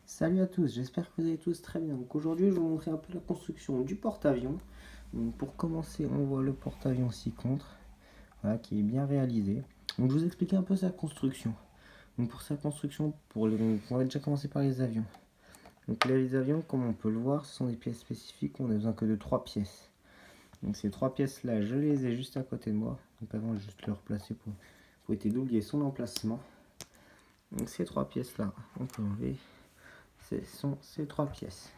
Salut à tous, j'espère que vous allez tous très bien. Donc aujourd'hui, je vais vous montrer un peu la construction du porte-avions. Donc pour commencer, on voit le porte-avions 6 contre, voilà, qui est bien réalisé. Donc je vous explique un peu sa construction. Donc pour sa construction, on va déjà commencer par les avions. Donc les avions, comme on peut le voir, ce sont des pièces spécifiques, on n'a besoin que de 3 pièces. Donc ces 3 pièces-là, je les ai juste à côté de moi. Donc avant, je vais juste le replacer pour éviter d'oublier son emplacement. Donc ces 3 pièces-là, on peut enlever. Ce sont ces 3 pièces.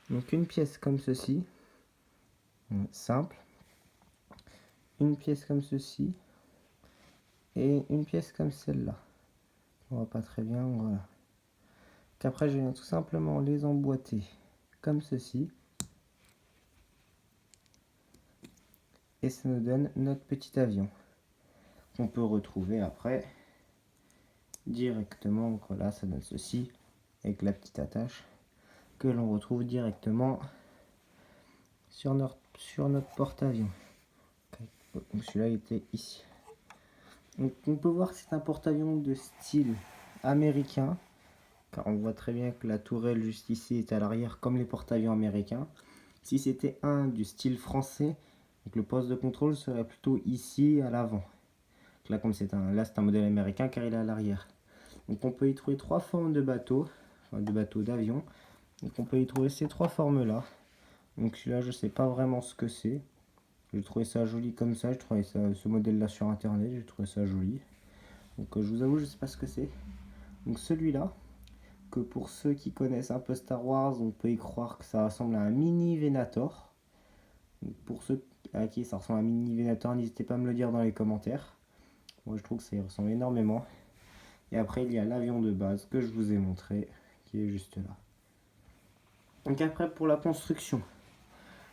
Donc une pièce comme ceci, simple, une pièce comme ceci, et une pièce comme celle-là. On voit pas très bien, voilà. Qu'après je viens tout simplement les emboîter comme ceci, et ça nous donne notre petit avion, qu'on peut retrouver après directement. Donc voilà, ça donne ceci, avec la petite attache, que l'on retrouve directement sur notre porte-avions. Donc celui-là était ici. Donc on peut voir que c'est un porte-avions de style américain, car on voit très bien que la tourelle juste ici est à l'arrière comme les porte-avions américains. Si c'était un du style français, donc le poste de contrôle serait plutôt ici à l'avant. Là, comme c'est un modèle américain car il est à l'arrière. Donc on peut y trouver 3 formes de bateaux, d'avion. Donc on peut y trouver ces 3 formes là. Donc celui-là, je sais pas vraiment ce que c'est. J'ai trouvé ça joli comme ça, je trouvais ce modèle là sur internet, j'ai trouvé ça joli. Donc je vous avoue, je sais pas ce que c'est. Donc celui-là, que pour ceux qui connaissent un peu Star Wars, on peut y croire que ça ressemble à un mini Venator. Donc pour ceux à qui ça ressemble à un mini Venator, n'hésitez pas à me le dire dans les commentaires. Moi je trouve que ça y ressemble énormément. Et après il y a l'avion de base que je vous ai montré, qui est juste là. Donc après pour la construction.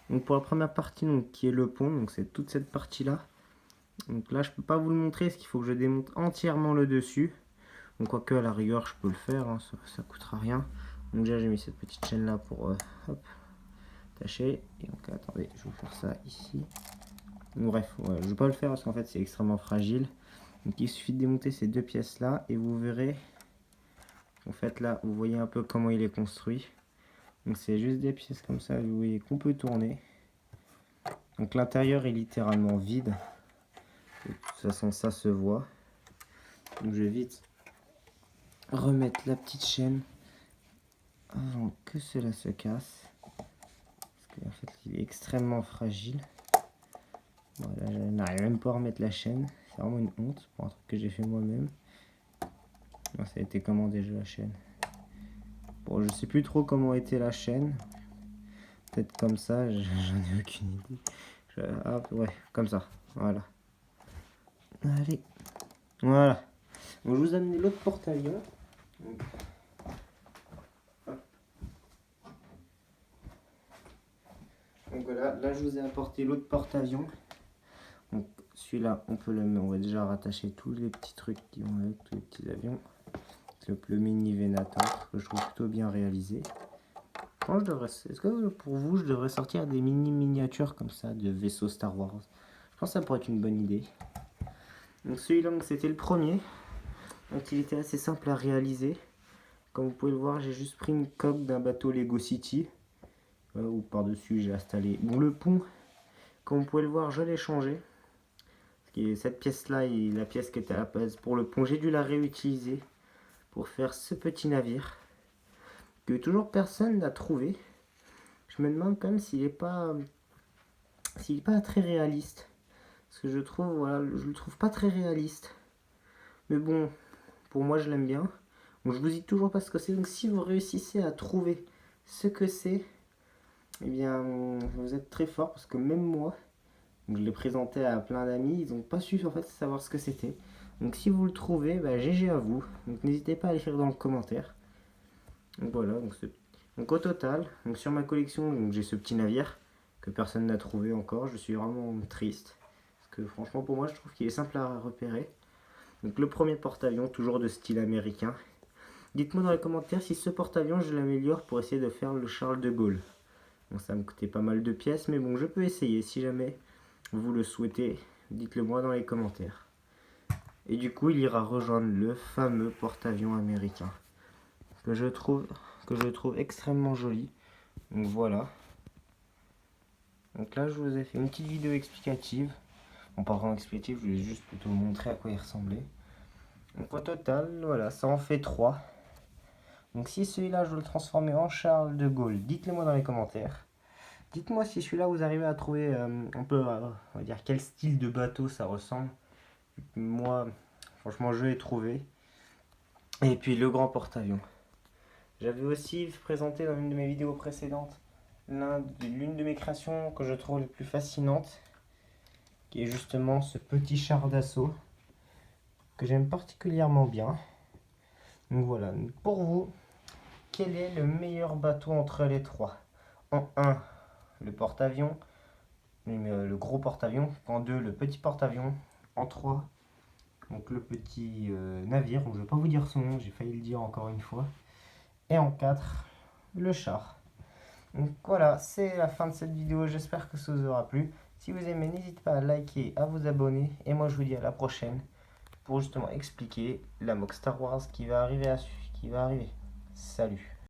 Donc pour la première partie, donc, qui est le pont, donc c'est toute cette partie là. Donc là je peux pas vous le montrer parce qu'il faut que je démonte entièrement le dessus. Donc quoique à la rigueur je peux le faire, hein, ça coûtera rien. Donc déjà j'ai mis cette petite chaîne là pour attacher. Et donc attendez, je vais vous faire ça ici. Donc, bref, ouais, je ne vais pas le faire parce qu'en fait c'est extrêmement fragile. Donc il suffit de démonter ces deux pièces là et vous verrez. En fait là vous voyez un peu comment il est construit. Donc c'est juste des pièces comme ça, vous voyez qu'on peut tourner. Donc l'intérieur est littéralement vide. De toute façon ça se voit. Donc je vais vite remettre la petite chaîne avant que cela se casse. Parce qu'en fait il est extrêmement fragile. Voilà, je n'arrive même pas à remettre la chaîne. C'est vraiment une honte pour un truc que j'ai fait moi-même. Ça a été comment déjà la chaîne? Bon, je sais plus trop comment était la chaîne. Peut-être comme ça, j'en ai aucune idée. Hop, ouais, comme ça. Voilà. Allez. Voilà. Donc, je vous ai amené l'autre porte-avions. Donc voilà, là je vous ai apporté l'autre porte-avions. Donc celui-là, on va déjà rattacher tous les petits trucs qui vont avec, tous les petits avions. Le mini Venator, que je trouve plutôt bien réalisé. Est-ce que pour vous, je devrais sortir des miniatures comme ça de vaisseaux Star Wars? Je pense que ça pourrait être une bonne idée. Donc celui-là, c'était le premier. Donc il était assez simple à réaliser. Comme vous pouvez le voir, j'ai juste pris une coque d'un bateau Lego City. Où par-dessus, j'ai installé le pont. Comme vous pouvez le voir, je l'ai changé. Cette pièce-là, la pièce qui était à la base pour le pont, j'ai dû la réutiliser pour faire ce petit navire que toujours personne n'a trouvé. Je me demande quand même s'il n'est pas très réaliste. Parce que je le trouve pas très réaliste. Mais bon, pour moi je l'aime bien. Donc je vous dis toujours pas ce que c'est. Donc si vous réussissez à trouver ce que c'est, eh bien vous êtes très fort. Parce que même moi, je l'ai présenté à plein d'amis, ils n'ont pas su en fait savoir ce que c'était. Donc si vous le trouvez, bah, GG à vous. Donc n'hésitez pas à l'écrire dans le commentaire. Donc voilà, donc au total, donc sur ma collection, j'ai ce petit navire que personne n'a trouvé encore. Je suis vraiment triste. Parce que franchement pour moi je trouve qu'il est simple à repérer. Donc le premier porte-avions, toujours de style américain. Dites-moi dans les commentaires si ce porte-avions je l'améliore pour essayer de faire le Charles de Gaulle. Bon, ça me coûtait pas mal de pièces, mais bon, je peux essayer. Si jamais vous le souhaitez, dites-le moi dans les commentaires. Et du coup, il ira rejoindre le fameux porte-avions américain. que je trouve extrêmement joli. Donc voilà. Donc là, je vous ai fait une petite vidéo explicative. Bon, pas vraiment explicative, je voulais juste plutôt vous montrer à quoi il ressemblait. Donc au total, voilà, ça en fait 3. Donc si celui-là, je veux le transformer en Charles de Gaulle, dites-le moi dans les commentaires. Dites-moi si celui-là, vous arrivez à trouver un peu, on va dire, quel style de bateau ça ressemble. Moi, franchement, je l'ai trouvé. Et puis le grand porte-avions. J'avais aussi présenté dans une de mes vidéos précédentes l'une de mes créations que je trouve les plus fascinantes, qui est justement ce petit char d'assaut que j'aime particulièrement bien. Donc voilà, pour vous, quel est le meilleur bateau entre les trois? En 1, le porte-avions, le gros porte-avions. En 2, le petit porte-avions. En 3, donc le petit navire, je ne vais pas vous dire son nom, j'ai failli le dire encore une fois. Et en 4, le char. Donc voilà, c'est la fin de cette vidéo, j'espère que ça vous aura plu. Si vous aimez, n'hésitez pas à liker, à vous abonner. Et moi je vous dis à la prochaine pour justement expliquer la MOOC Star Wars qui va arriver. Salut!